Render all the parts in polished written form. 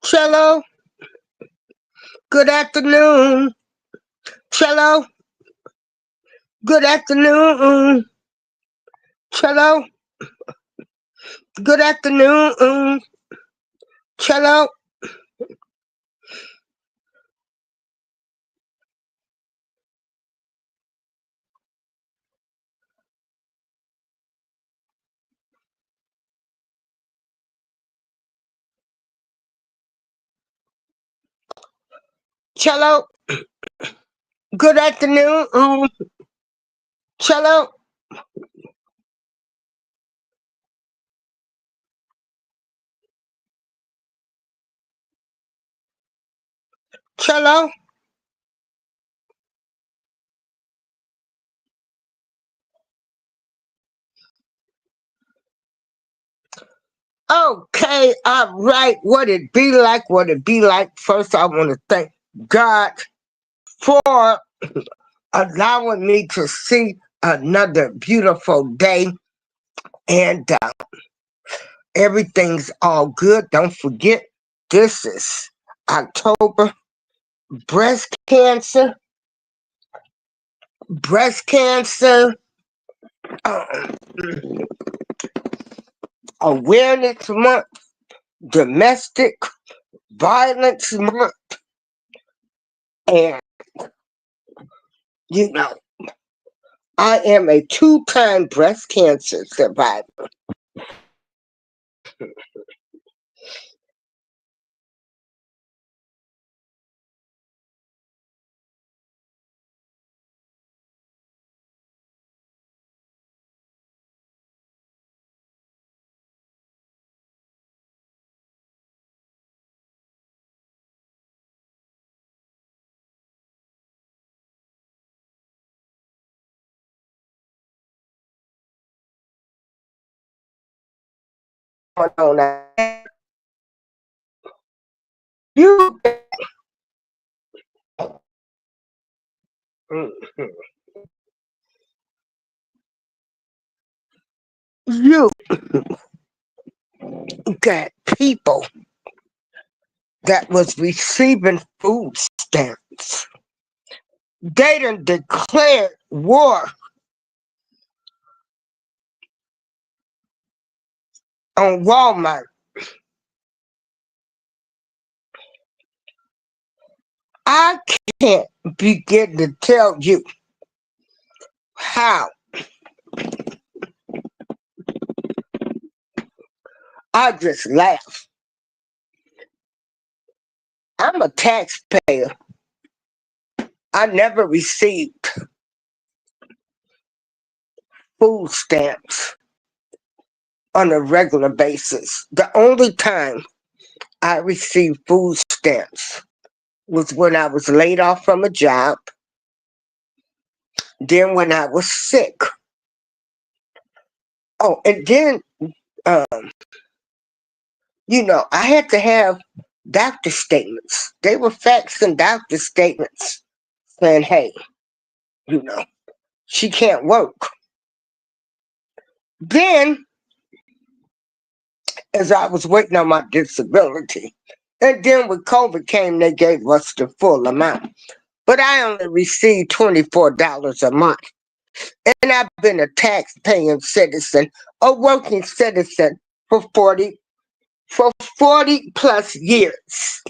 Cello, good afternoon. Cello, good afternoon. Cello, good afternoon. Cello, cello, good afternoon. Cello, cello. Okay, all right. What it be like? What it be like? First, I want to thank God for allowing me to see another beautiful day, and everything's all good. Don't forget, this is October. Breast cancer, breast cancer um, awareness month, domestic violence month, and you know, I am a two-time breast cancer survivor. On you, you got people that was receiving food stamps. They done declared war on Walmart. I can't begin to tell you how I just laugh. I'm a taxpayer. I never received food stamps on a regular basis. The only time I received food stamps was when I was laid off from a job, then when I was sick. Oh, and then, um, I had to have doctor statements. They were faxing doctor statements saying, hey, you know, she can't work. Then, as I was waiting on my disability, and then when COVID came, they gave us the full amount. But I only received $24 a month. And I've been a tax-paying citizen, a working citizen for 40 plus years.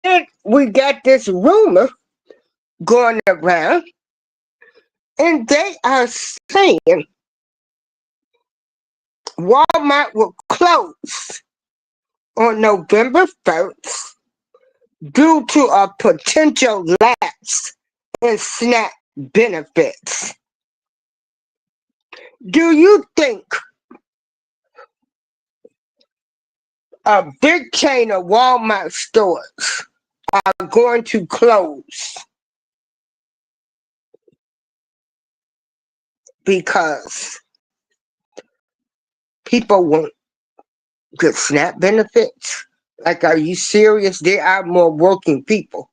And we got this rumor going around, and they are saying Walmart will close on November 1st due to a potential lapse in SNAP benefits. Do you think A big chain of Walmart stores are going to close because people won't get SNAP benefits. Like, are you serious? There are more working people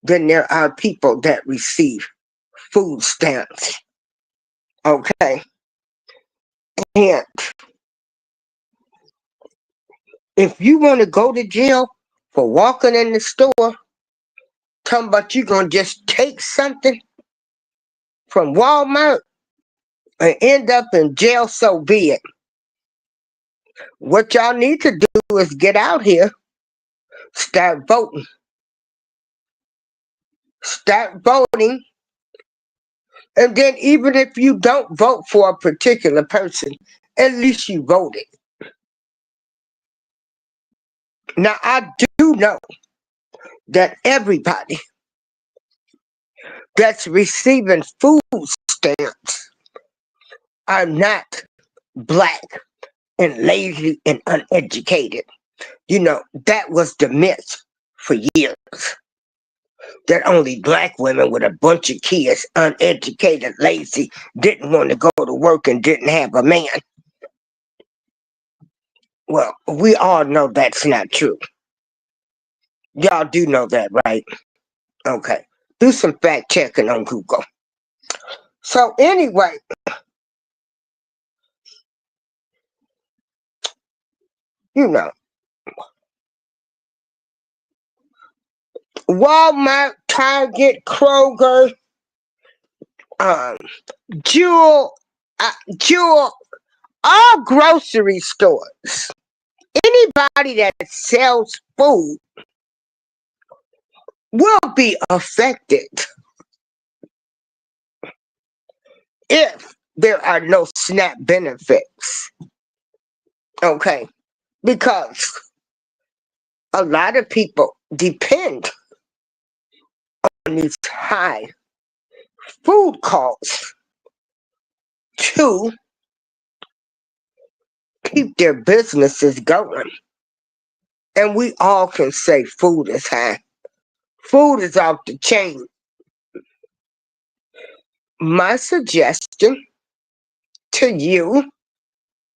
than there are people that receive food stamps. Okay. And if you want to go to jail for walking in the store, talking about you going to just take something from Walmart and end up in jail, so be it. What y'all need to do is get out here, start voting. Start voting. And then even if you don't vote for a particular person, at least you voted. Now, I do know that everybody that's receiving food stamps are not black and lazy and uneducated. You know, that was the myth for years. That only black women with a bunch of kids, uneducated, lazy, didn't want to go to work and didn't have a man. Well, we all know that's not true. Y'all do know that, right? Okay. Do some fact checking on Google. So anyway, you know, Walmart, Target, Kroger, um, Jewel, Jewel, all grocery stores. Anybody that sells food will be affected if there are no SNAP benefits. Okay. Because a lot of people depend on these high food costs to keep their businesses going. And we all can say food is high. Food is off the chain. My suggestion to you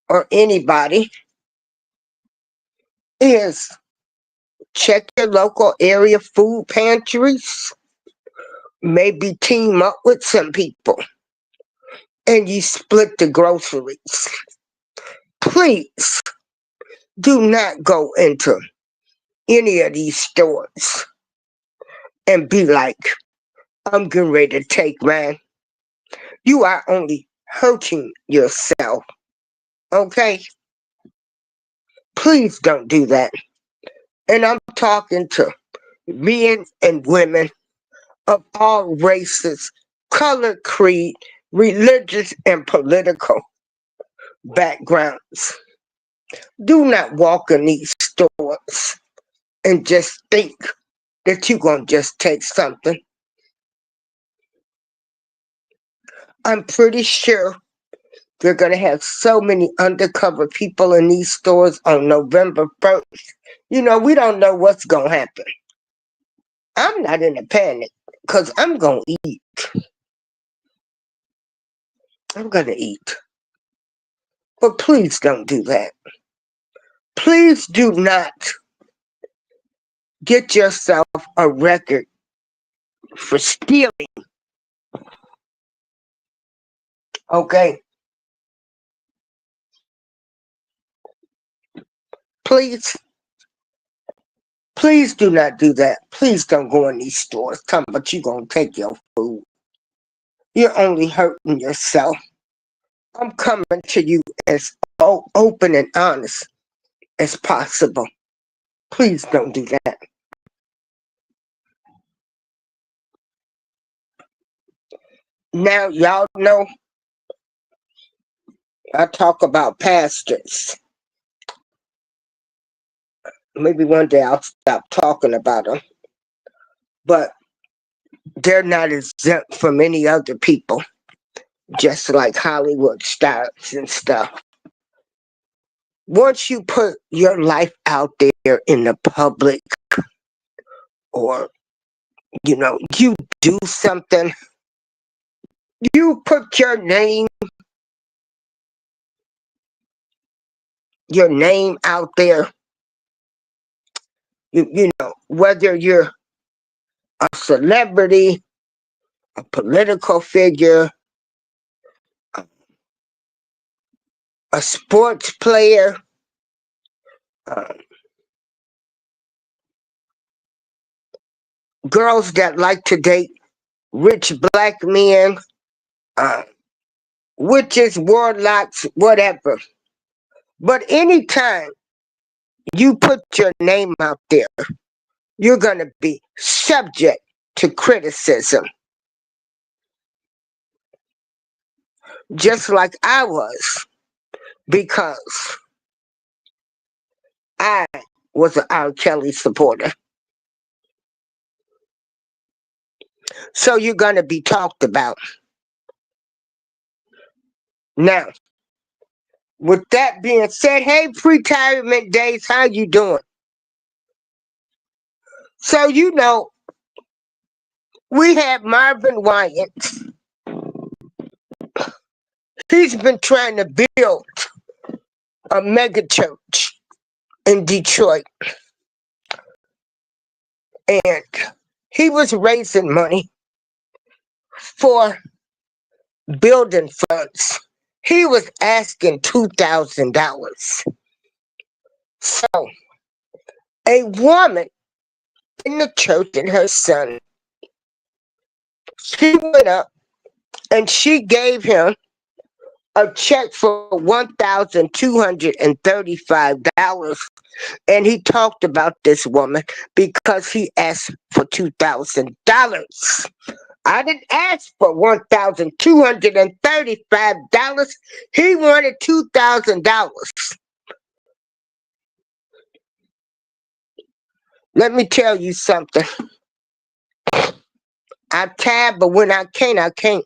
or anybody is check your local area food pantries. Maybe team up with some people and you split the groceries. Please do not go into any of these stores and be like, I'm getting ready to take mine. You are only hurting yourself. Okay? Please don't do that. And I'm talking to men and women of all races, color, creed, religious, and political backgrounds. Do not walk in these stores and just think that you're going to just take something. I'm pretty sure they're going to have so many undercover people in these stores on November 1st. You know, we don't know what's going to happen. I'm not in a panic because I'm going to eat. I'm going to eat. But please don't do that. Please do not get yourself a record for stealing. Okay? Please do not do that. Please don't go in these stores talking about you going to take your food. You're only hurting yourself. I'm coming to you as open and honest as possible. Please don't do that. Now, y'all know I talk about pastors. Maybe one day I'll stop talking about them. But they're not exempt from any other people, just like Hollywood stars and stuff. once you put your life out there in the public, or you do something, you put your name out there. Whether you're a celebrity, a political figure, a sports player, uh, girls that like to date rich black men, uh, witches, warlocks, whatever. But anytime you put your name out there, you're going to be subject to criticism, just like I was, because I was an R. Kelly supporter. So you're going to be talked about. Now, with that being said, hey, pre-retirement days, how you doing? So, we had Marvin Wyatt. He's been trying to build a mega church in Detroit. And he was raising money for building funds. He was asking $2,000. So a woman in the church and her son, she went up and she gave him a check for $1,235. And he talked about this woman because he asked for $2,000. I didn't ask for $1,235. He wanted $2,000. Let me tell you something. I can, but when I can't, I can't.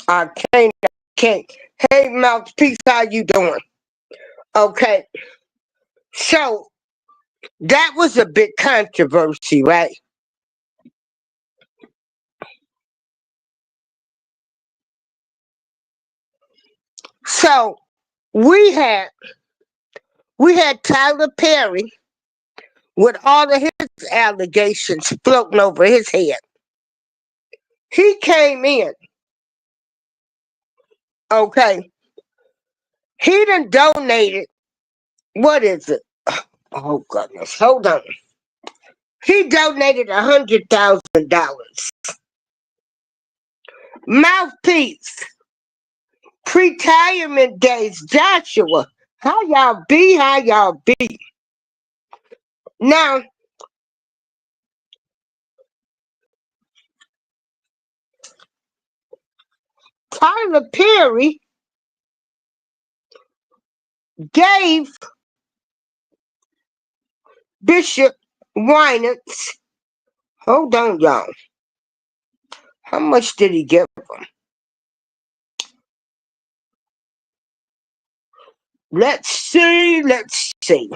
I can't, I can't. Hey, Mouthpiece, how you doing? Okay, so that was a big controversy, right? So we had we had Tyler Perry with all of his allegations floating over his head. He came in, okay. He done donated. What is it? Oh goodness, hold on. He donated $100,000. Mouthpiece, retirement days, Joshua. How y'all be? How y'all be? Now, Tyler Perry gave Bishop Winans. Hold on, y'all. How much did he give him? Let's see. Let's see.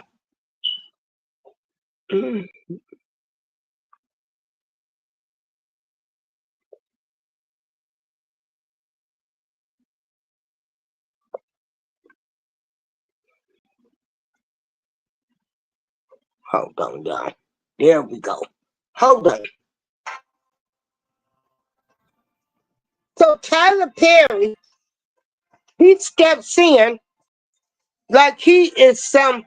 Hold on, y'all. There we go. Hold on. So Tyler Perry, he steps in like he is some,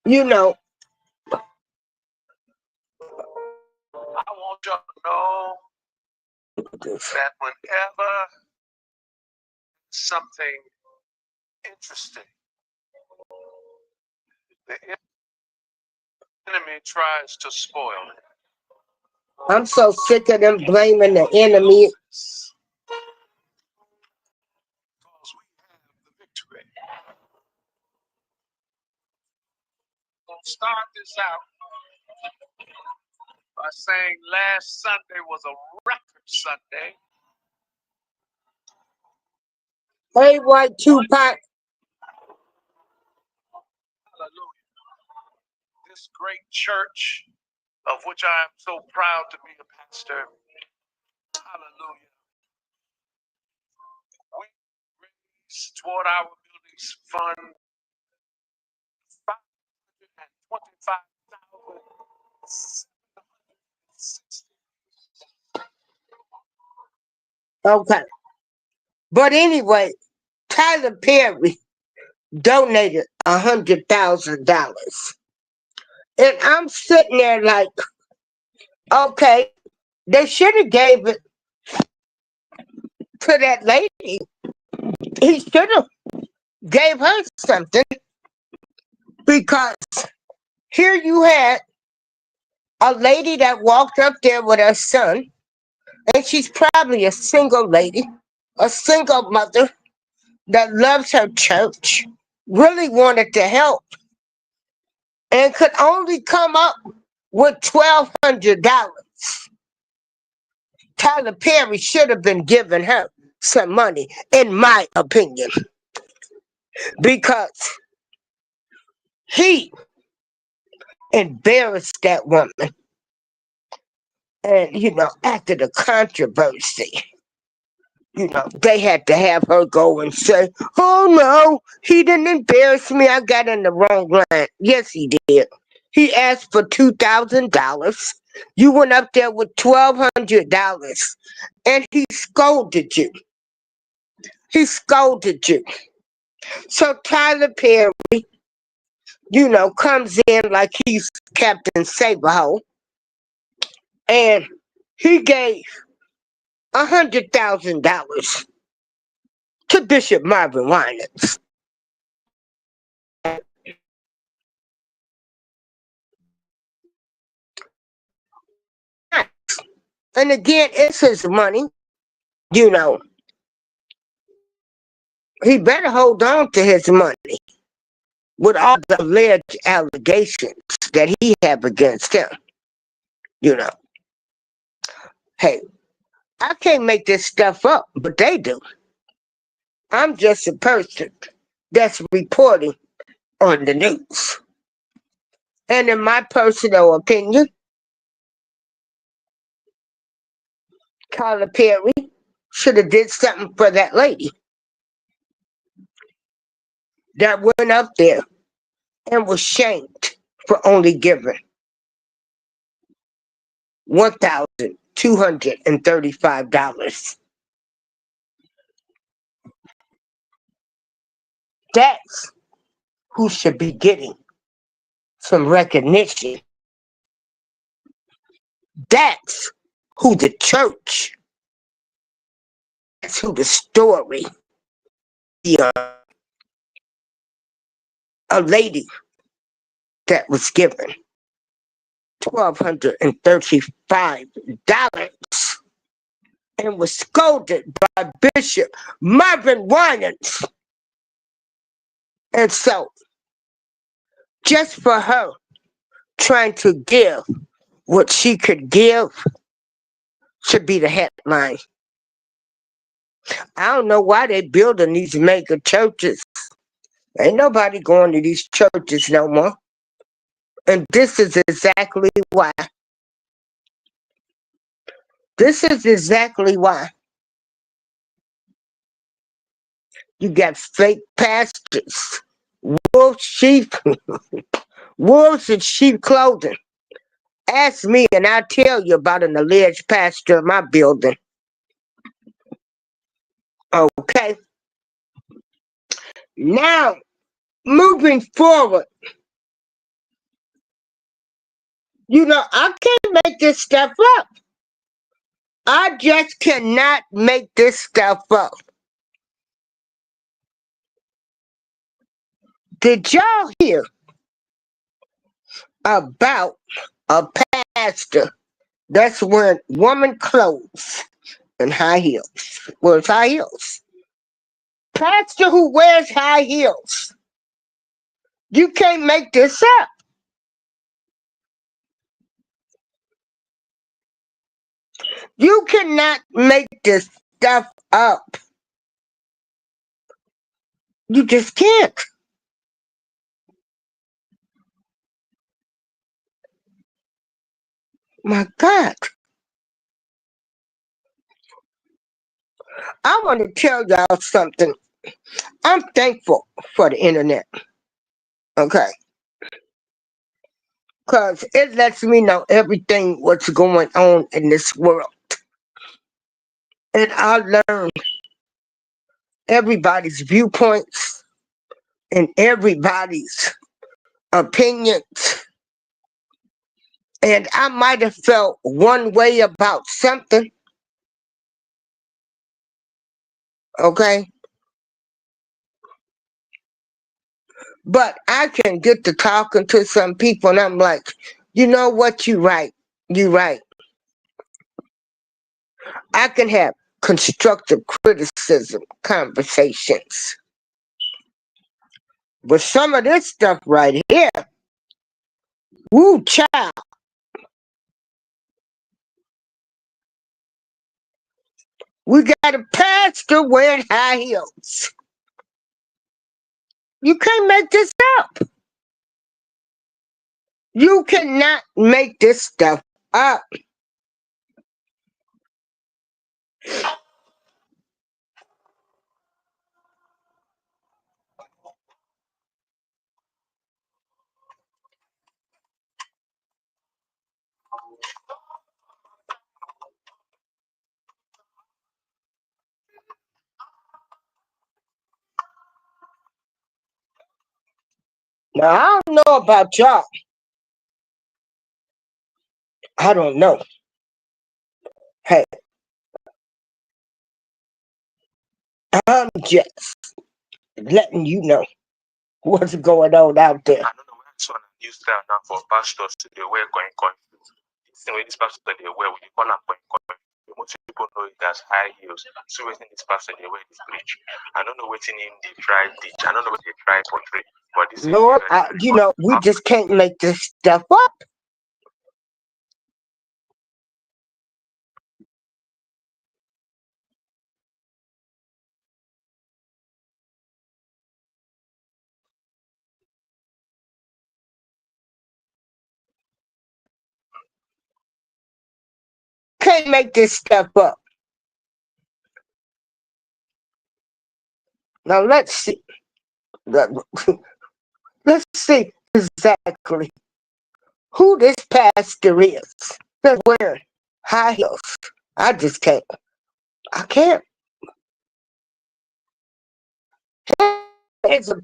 you know. I want y'all to know that whenever something interesting, the enemy tries to spoil it. I'm so sick of them blaming the enemy. Because we have the victory. We'll start this out by saying last Sunday was a record Sunday. Hey, White Tupac. Hallelujah. This great church of which I am so proud to be a pastor. Hallelujah. We raise toward our buildings fund $525,760. Okay. But anyway, Tyler Perry donated $100,000. And I'm sitting there like, okay, they should have gave it to that lady. He should have gave her something because here you had a lady that walked up there with her son, and she's probably a single lady, a single mother that loves her church, really wanted to help, and could only come up with $1,200. Tyler Perry should have been giving her some money, in my opinion, because he embarrassed that woman. And, after the controversy, they had to have her go and say, oh no, he didn't embarrass me. I got in the wrong line. Yes, he did. He asked for $2,000. You went up there with $1,200 and he scolded you. He scolded you. So Tyler Perry, comes in like he's Captain Saberho, and he gave $100,000 to Bishop Marvin Winans. And again, it's his money. You know, he better hold on to his money with all the alleged allegations that he have against him. You know, hey, I can't make this stuff up, but they do. I'm just a person that's reporting on the news. And in my personal opinion, Tyler Perry should have did something for that lady that went up there and was shamed for only giving $1,235. That's who should be getting some recognition. That's who the church, that's who the story, a lady that was given $1,235 and was scolded by Bishop Marvin Winans. And so, just for her trying to give what she could give should be the headline. I don't know why they building these mega churches. Ain't nobody going to these churches no more. And this is exactly why. This is exactly why. You got fake pastors, wolf sheep, wolves in sheep clothing. Ask me and I'll tell you about an alleged pastor in my building. Okay. Now, moving forward, I can't make this stuff up. I just cannot make this stuff up. Did y'all hear about a pastor that's wearing woman clothes and high heels? Wears high heels. Pastor who wears high heels. You can't make this up. You cannot make this stuff up. You just can't. My God. I want to tell y'all something. I'm thankful for the internet. Okay. Because it lets me know everything what's going on in this world. And I learn everybody's viewpoints and everybody's opinions. And I might have felt one way about something, okay? But I can get to talking to some people and I'm like, you know what, you right. You right. I can have constructive criticism conversations. But some of this stuff right here, woo child, we got a pastor wearing high heels. You can't make this up. You cannot make this stuff up. Now, I don't know about y'all. I don't know. Hey, I'm just letting you know what's going on out there. I don't know where someone use that now for pastors to they wear coin. This thing where this pastor they wear, we call them coin. Most people know it as high heels. So when this pastor they wear this preach. I don't know what in him they try teach. I don't know what they try portray. But this is Lord, we just can't make this stuff up. Can't make this stuff up. Now let's see. Let's see exactly who this pastor is. That's wearing high heels. I just can't. I can't. It's a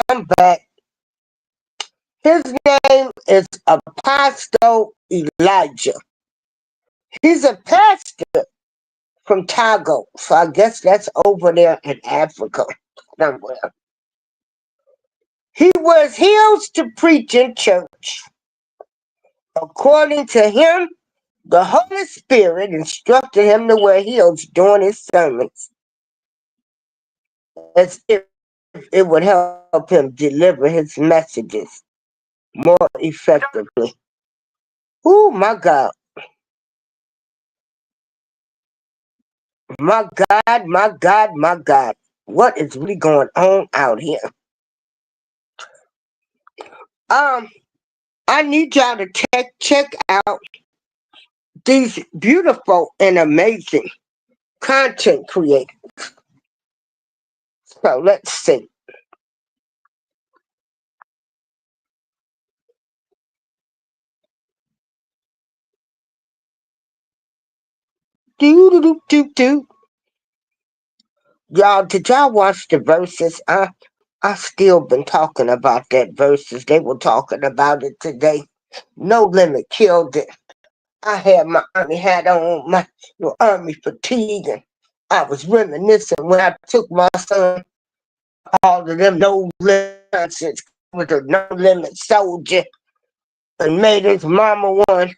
I'm back. His name is Apostle Elijah. He's a pastor from Togo, so I guess that's over there in Africa somewhere. He wears heels to preach in church. According to him, the Holy Spirit instructed him to wear heels during his sermons, as if it would help him deliver his messages more effectively. Oh my God. My God, my God, my God. What is really going on out here? Um, I need y'all to check out these beautiful and amazing content creators. So let's see. Do. Y'all, did y'all watch the verses? I still been talking about that verses. They were talking about it today. No Limit killed it. I had my army hat on, my army fatigue, and I was reminiscing when I took my son, all of them no limit nonsense with a no limit soldier and made his mama one.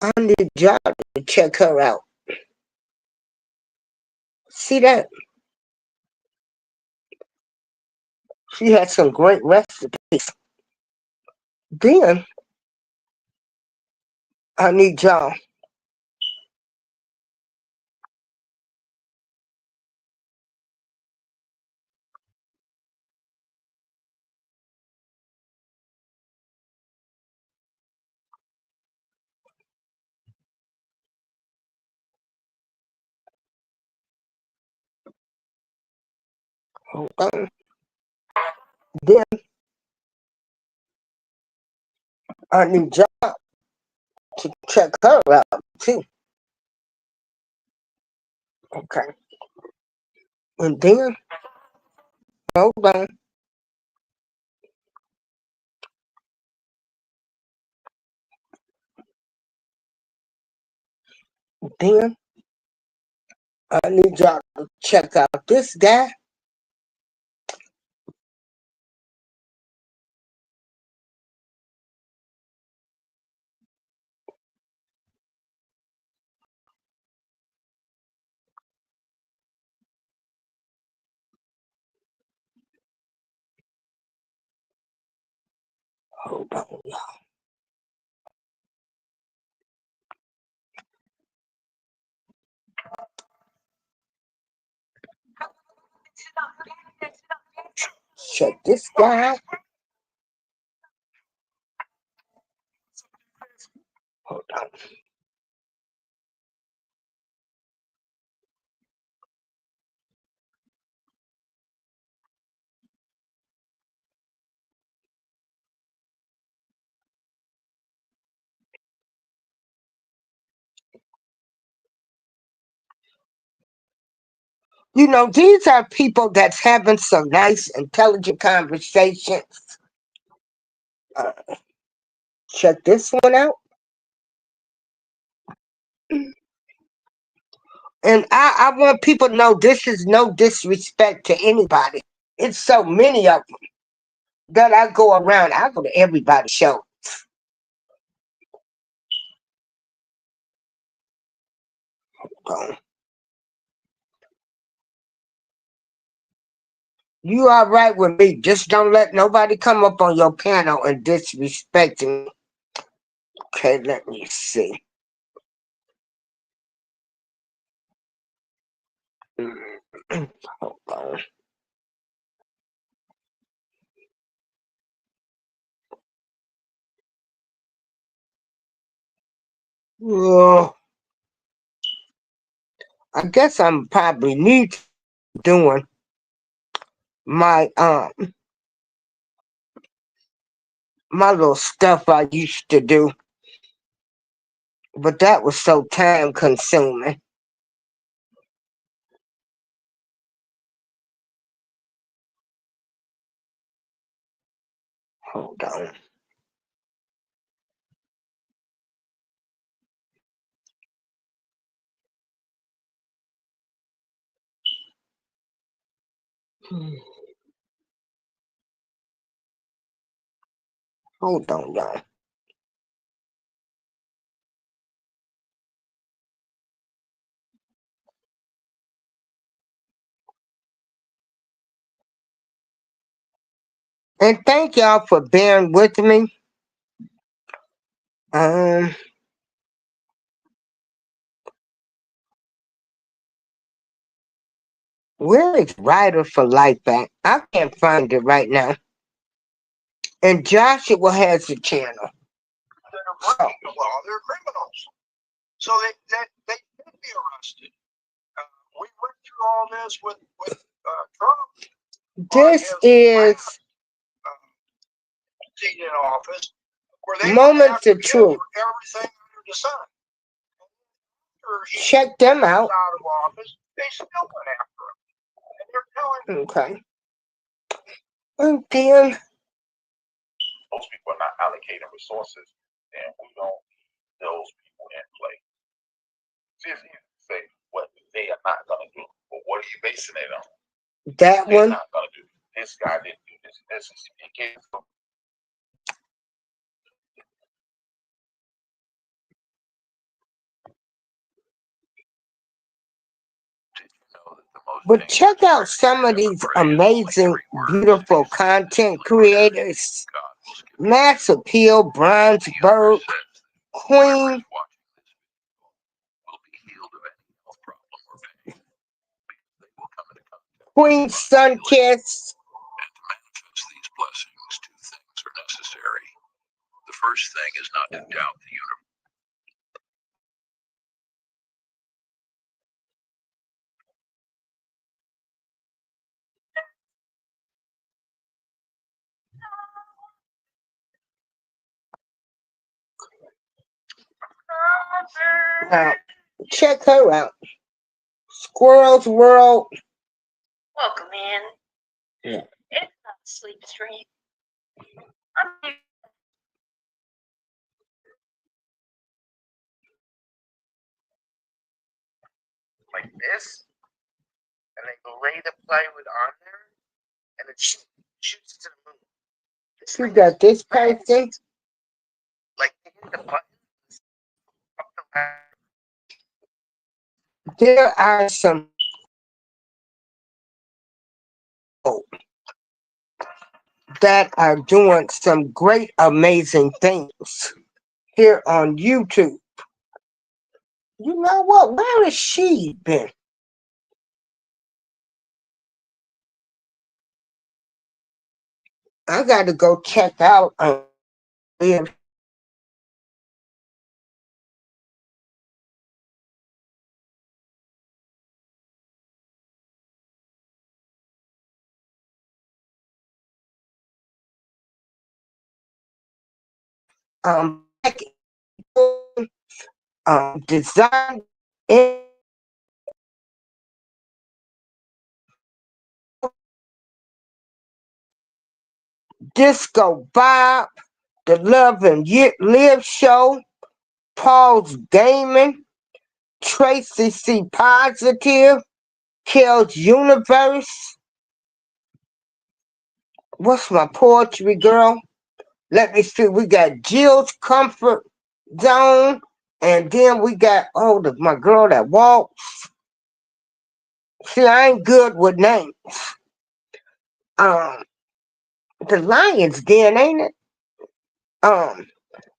I need y'all to check her out. See that? She had some great recipes. Then I need y'all. Hold on. Then I need y'all to check her out too. Okay. And then, hold on. Then I need y'all to check out this guy. Hold on, y'all. Check this guy out. Hold on. You know, these are people that's having some nice, intelligent conversations. Uh, check this one out. And I want people to know this is no disrespect to anybody. It's so many of them that I go around. I go to everybody's show. You all right with me. Just don't let nobody come up on your panel and disrespect me. Okay, let me see. Hold on. Well, I guess I'm probably need to be doing my little stuff I used to do, but that was so time consuming. Hold on. Hold on, y'all. And thank y'all for bearing with me. Um, where is Rider for Life at? I can't find it right now. And Joshua has a channel. That are breaking the law. They're criminals. So they can be arrested. We went through all this with Trump. This is Moments of Truth. Check them out. Okay. And then Most people are not allocating resources, and we don't need those people in play. It's easy to say what they are not going to do, but what are you basing it on? that They're one. not going to do this. This guy didn't do this. This is it came from. But check out some of these amazing, beautiful content creators. Mass Appeal, Brownsburg, Queen, Queen Sunkiss. These blessings, two things are necessary. The first thing is not to doubt the universe. Now, check her out. Squirrel's World. Welcome in. Yeah. It's not a sleep stream. Like this, and they go ready to play with on there, and it shoots to the moon. You got this person. Like hitting the buttons up the ladder. There are some that are doing some great, amazing things here on YouTube. You know what? Where has she been? I got to go check out if back design and Disco Bob, the Love and Live Show, Paul's Gaming, Tracy C. Positive, Kale's Universe. What's my poetry girl? Let me see. We got Jill's Comfort Zone, and then we got my girl that walks. See, I ain't good with names. Um, the Lions Den, ain't it?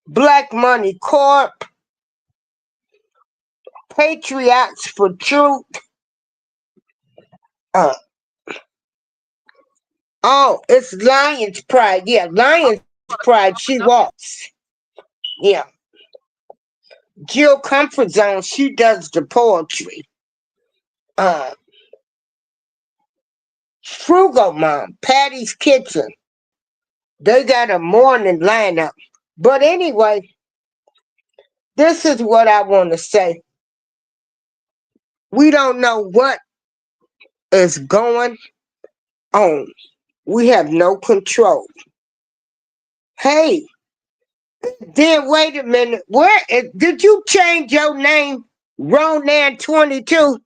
Black Money Corp, Patriots for Truth. Uh, it's Lions Pride. Yeah, Lions Pride. She walks. Yeah. Jill Comfort Zone. She does the poetry. Uh, Frugal Mom, Patty's Kitchen. They got a morning lineup. But anyway, this is what I want to say. We don't know what is going on. We have no control. Hey, then wait a minute. Did you change your name, Ronan22?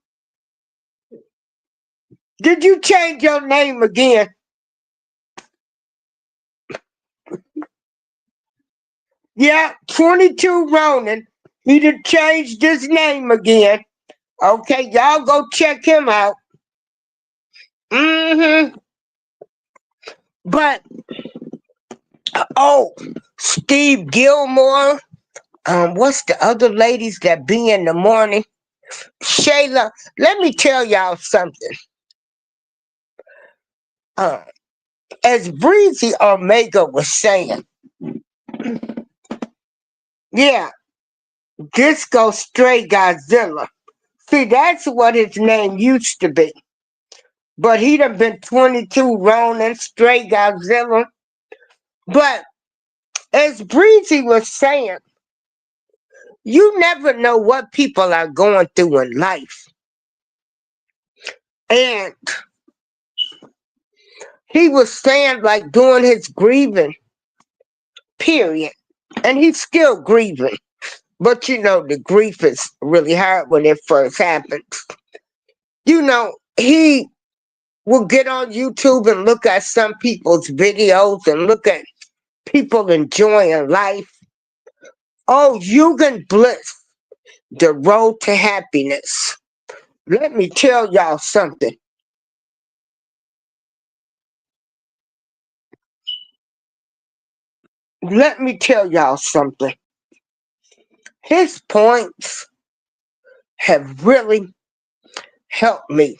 Did you change your name again? Yeah, 22 Ronan. He done changed his name again. Okay, y'all go check him out. Mm-hmm. But Steve Gilmore. What's the other ladies that be in the morning? Shayla, let me tell y'all something. As Breezy Omega was saying, yeah, Disco Stray Godzilla. See, that's what his name used to be. but he done been 22 Ronin straight Godzilla. But as Breezy was saying, you never know what people are going through in life. And he was saying, like, doing his grieving, period. And he's still grieving. But you know, the grief is really hard when it first happens. You know, he will get on YouTube and look at some people's videos and look at people enjoying life. Oh, you can bliss, the road to happiness. Let me tell y'all something. Let me tell y'all something. His points have really helped me.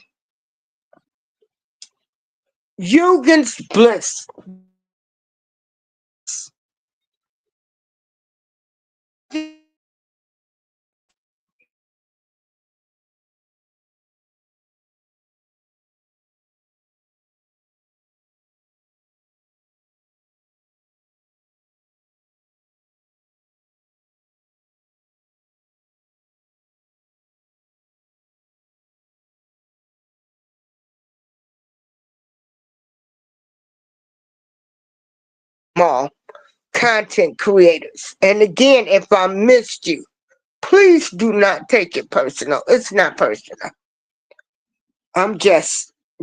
Eugen's bliss. Small content creators. And again, if I missed you, please do not take it personal. It's not personal.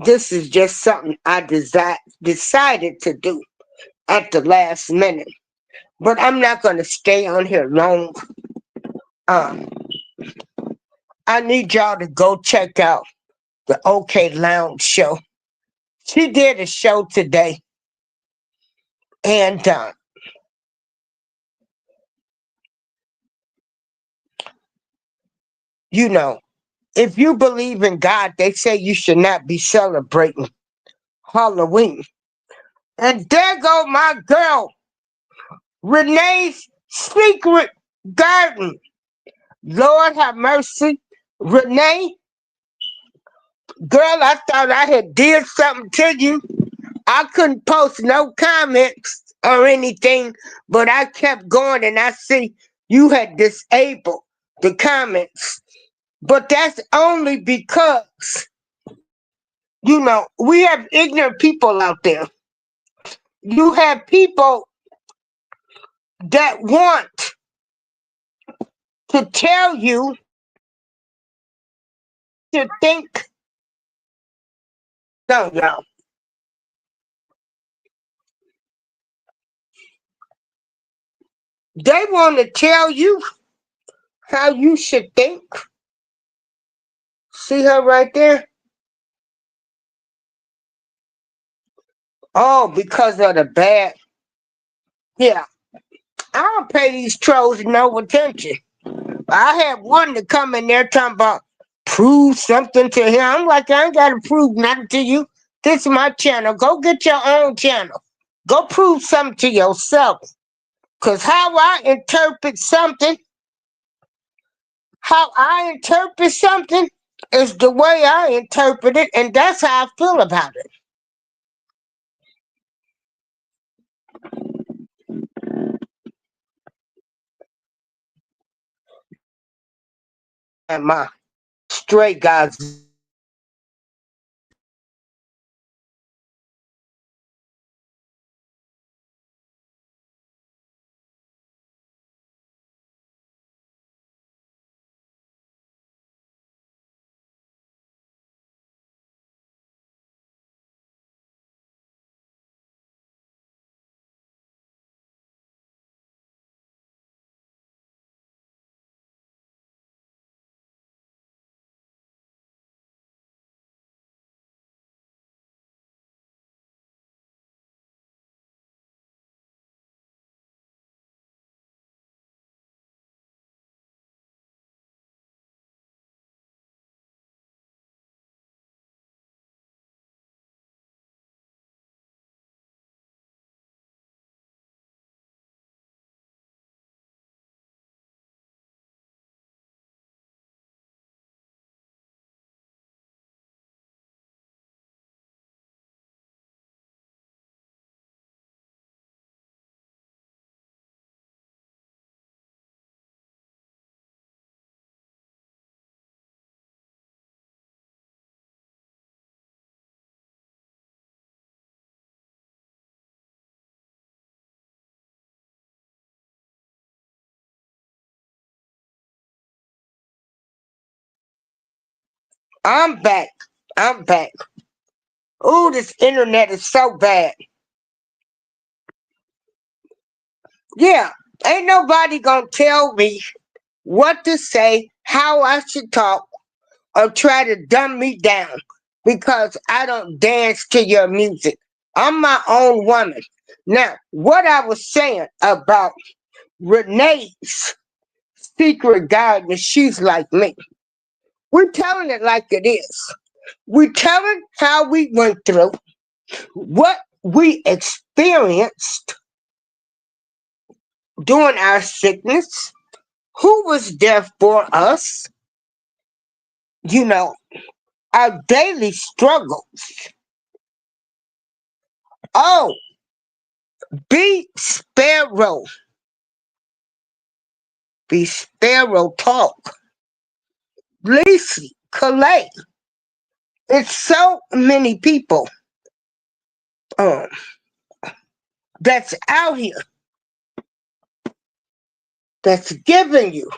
This is just something I decided to do at the last minute. But I'm not going to stay on here long. Um, I need y'all to go check out the OK Lounge show. She did a show today. And, you know, if you believe in God, they say you should not be celebrating Halloween. And there go my girl, Renee's Secret Garden. Lord have mercy. Renee, girl, I thought I had did something to you. I couldn't post no comments or anything, but I kept going and I see you had disabled the comments. But that's only because, you know, we have ignorant people out there. You have people that want to tell you to think, no, y'all. They want to tell you how you should think. See her right there? Oh, because of the bad. Yeah, I don't pay these trolls no attention. I had one to come in there talking about prove something to him. I'm like, I ain't got to prove nothing to you. This is my channel. Go get your own channel. Go prove something to yourself. Because how I interpret something is the way I interpret it, and that's how I feel about it. And my straight guys I'm back. I'm back. Ooh, this internet is so bad. Yeah, ain't nobody gonna tell me what to say, how I should talk, or try to dumb me down because I don't dance to your music. I'm my own woman. Now, what I was saying about Renee's secret garden, she's like me. We're telling it like it is. We're telling how we went through, what we experienced during our sickness, who was there for us, you know, our daily struggles. Oh, be sparrow. Be sparrow talk. Lacey, Calais. It's so many people um, that's out here that's giving you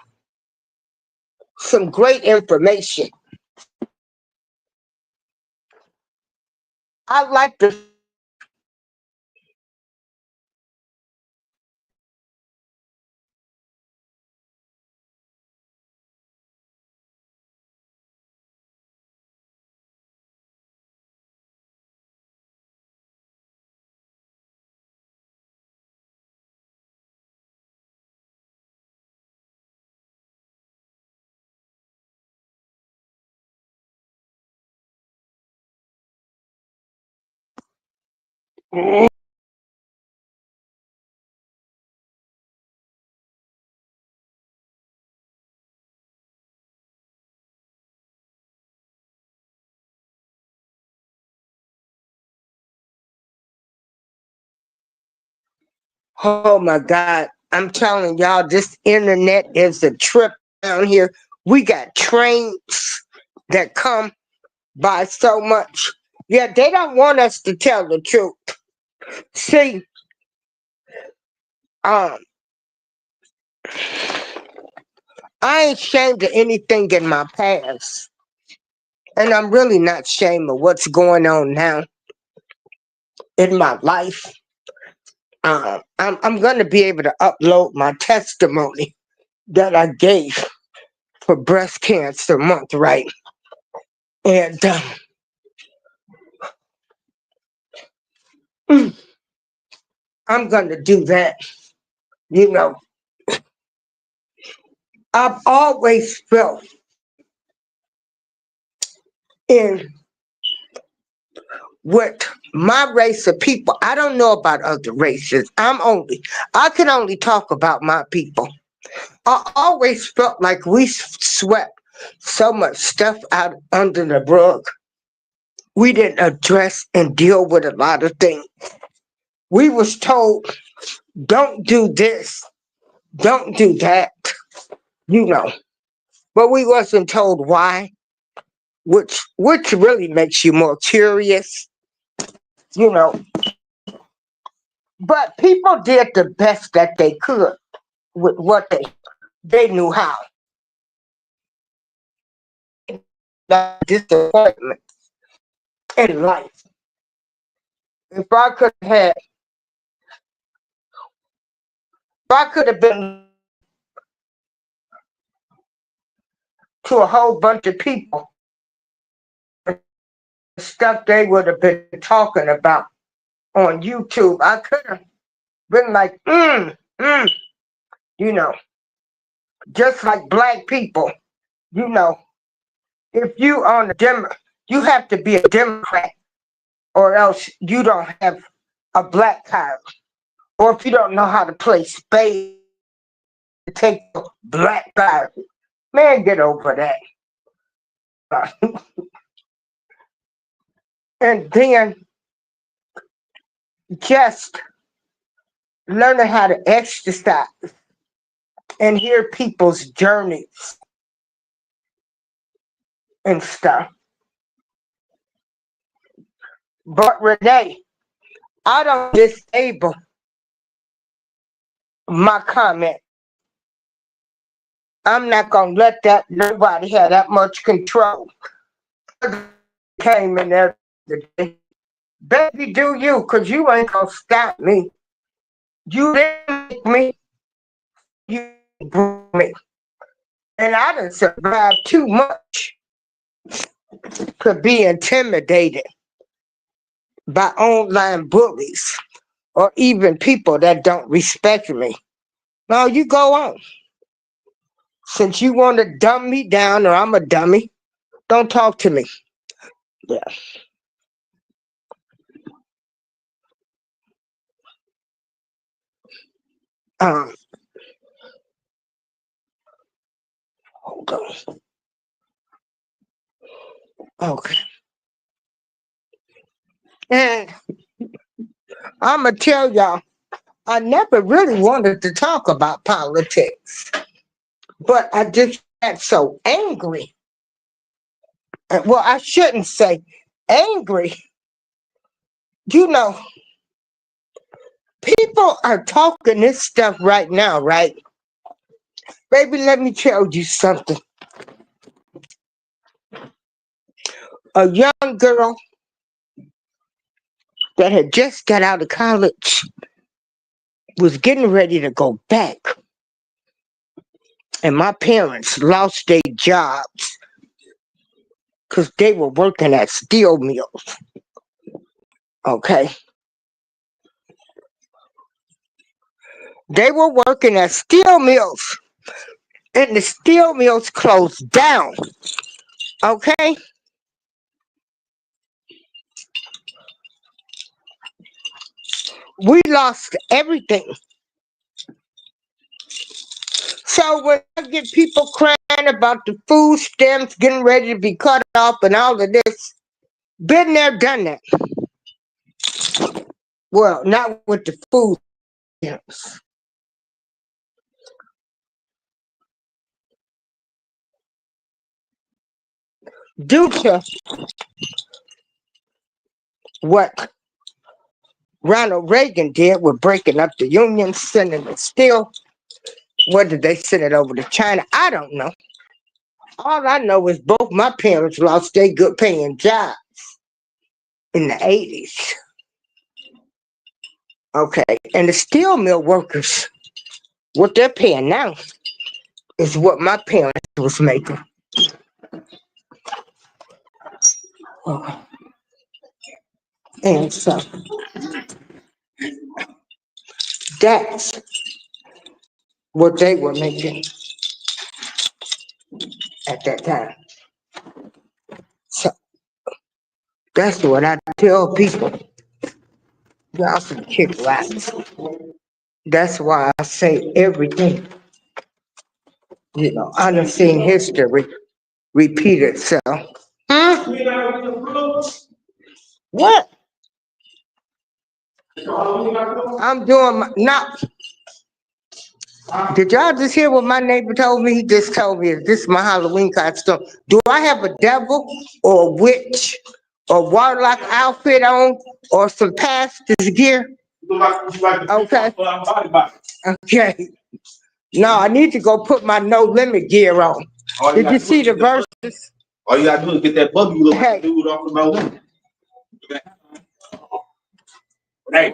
some great information. I like to oh my God. I'm telling y'all, this internet is a trip down here. We got trains that come by so much. Yeah, they don't want us to tell the truth. See, um, I ain't ashamed of anything in my past. And I'm really not ashamed of what's going on now in my life. I'm going to be able to upload my testimony that I gave for breast cancer month, right? And I'm going to do that. You know, I've always felt in with my race of people. I don't know about other races. I can only talk about my people. I always felt like we swept so much stuff out under the rug. We didn't address and deal with a lot of things. We was told, don't do this, don't do that, you know. But we wasn't told why, which really makes you more curious, you know. But people did the best that they could with what they knew how. Disappointment in life. If I could have had, if I could have been to a whole bunch of people, the stuff they would have been talking about on YouTube, I could have been like, you know, just like black people, you know, if you on a you have to be a Democrat or else you don't have a black card. Or if you don't know how to play spades, to take a black card. Man, get over that. And then just learning how to exercise and hear people's journeys and stuff. But Renee, I don't disable my comment. I'm not gonna let that nobody have that much control came in there today. Baby, do you, cause you ain't gonna stop me. You didn't make me, you broke me. And I done survived too much to be intimidated by online bullies or even people that don't respect me. No, you go on. Since you want to dumb me down or I'm a dummy, don't talk to me. Yeah. Um, hold on. Okay. And I'm going to tell y'all, I never really wanted to talk about politics, but I just got so angry. Well, I shouldn't say angry. You know, people are talking this stuff right now, right? Baby, let me tell you something. A young girl that had just got out of college was getting ready to go back. And my parents lost their jobs because they were working at steel mills. Okay. They were working at steel mills. And the steel mills closed down. Okay. We lost everything. So when I get people crying about the food stamps getting ready to be cut off and all of this, been there, done that. Well, not with the food stamps. Due to what Ronald Reagan did with breaking up the union, sending it still. Whether they sent it over to China, I don't know. All I know is both my parents lost their good paying jobs in the 80s. Okay. And the steel mill workers, what they're paying now is what my parents was making. Okay. And so that's what they were making at that time. So that's what I tell people. Y'all some kick rocks. That's why I say everything. You know, I done seen history repeat itself. Huh? What? I'm doing my, not. Did y'all just hear what my neighbor told me? He just told me, this is my Halloween costume. Do I have a devil or a witch or warlock outfit on or some pastor's gear? Okay. Okay. No, I need to go put my no limit gear on. Did you see the verses? All you gotta do is get that buggy look like the dude off the No Limit. Hey,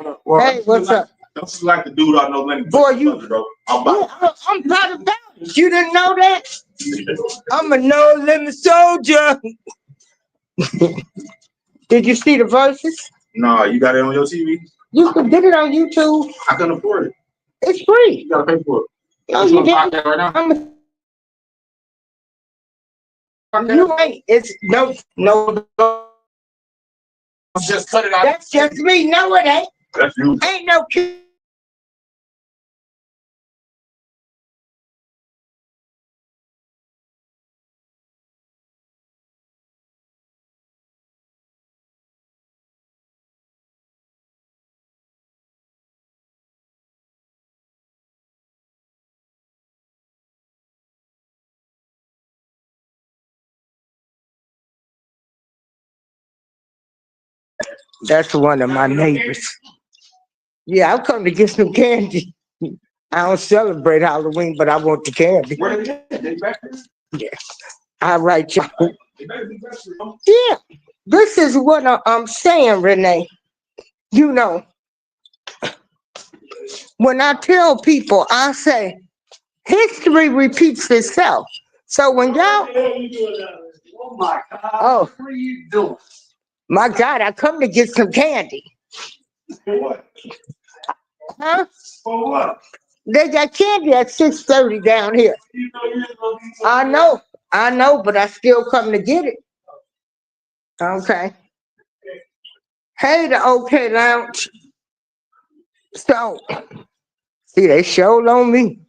what's up? Don't you like the dude off No Limit? Boy, you. I'm proud about it. You didn't know that? I'm a no limit soldier. Did you see the verses? No, you got it on your TV? You can get it on YouTube. I can afford it. It's free. You gotta pay for it. No, you didn't. Right now. You ain't. It's no. Just cut it out. That's just me. No, it ain't. That's you. Ain't no kid. That's one of my neighbors. Yeah, I'm coming to get some candy. I don't celebrate Halloween, but I want the candy. Where they at? They back there? Yeah. All right, y'all. Yeah, this is what I'm saying, Renee. You know, when I tell people, I say history repeats itself. So when y'all, Oh my God! oh What are you doing? my God, I come to get some candy, For what? huh? For what? They got candy at 6:30 down here. You know you're gonna be. I know, but I still come to get it. Okay. Hey, the OK Lounge. So, see, they showed on me.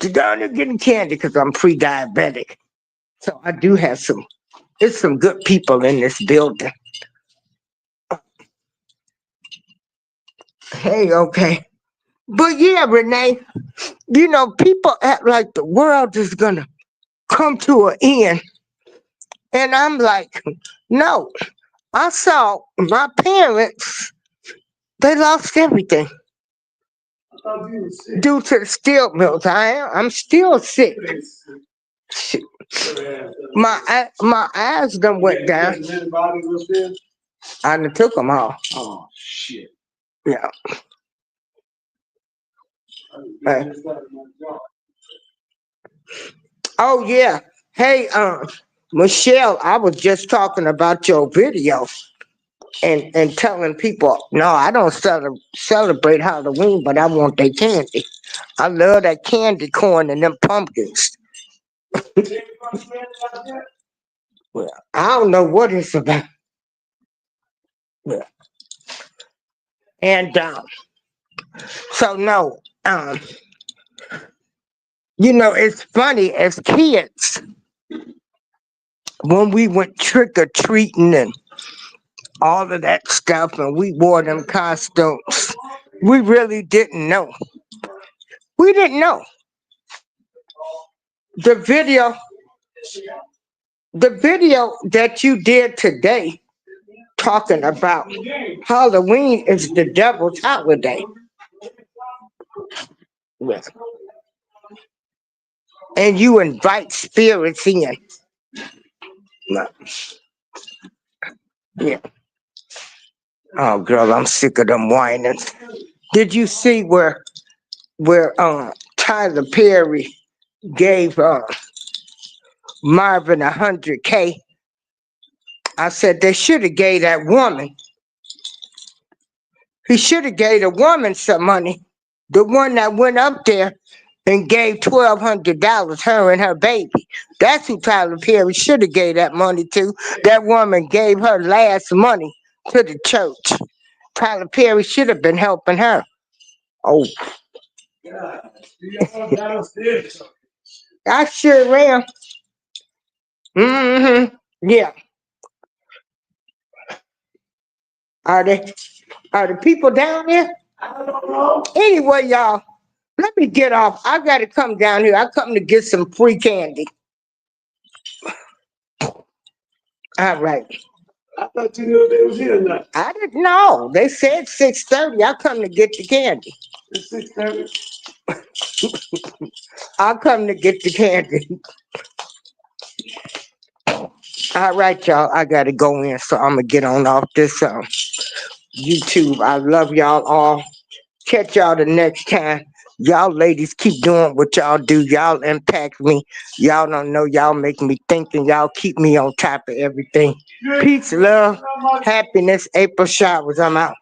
You down there getting candy because I'm pre-diabetic. So I do have some. There's some good people in this building. Hey, okay. But yeah, Renee, you know, people act like the world is gonna come to an end. And I'm like, no. I saw my parents, they lost everything I thought you were sick. due to the steel mills. I'm still sick. Shit. My eyes done went down. Anybody was there? I done took them all. Oh shit! Yeah. Uh, oh yeah. Hey, Michelle, I was just talking about your video and telling people, no, I don't celebrate Halloween, but I want their candy. I love that candy corn and them pumpkins. Well, I don't know what it's about. Yeah. And so no, you know, it's funny as kids when we went trick or treating and all of that stuff, and we wore them costumes. We really didn't know. We didn't know. The video, the video that you did today, talking about Halloween is the devil's holiday. Yeah. And you invite spirits in. Yeah. Oh, girl, I'm sick of them whining. Did you see where Tyler Perry gave Marvin 100K? I said they should have gave that woman. He should have gave the woman some money. The one that went up there and gave $1,200, her and her baby. That's who Tyler Perry should have gave that money to. That woman gave her last money to the church. Tyler Perry should have been helping her. Oh, I sure am. Mm-hmm. Yeah. Are they? Are the people down there? I don't know. Anyway, y'all, let me get off. I gotta come down here. I come to get some free candy. All right. I thought you knew they was here now. I didn't know. They said 6:30. I come to get the candy. It's 6:30. I come to get the candy. All right, y'all. I gotta go in, so I'm gonna get on off this YouTube. I love y'all all. Catch y'all the next time. Y'all ladies keep doing what y'all do. Y'all impact me. Y'all don't know. Y'all make me think, and y'all keep me on top of everything. Peace, love, happiness. April showers. I'm out.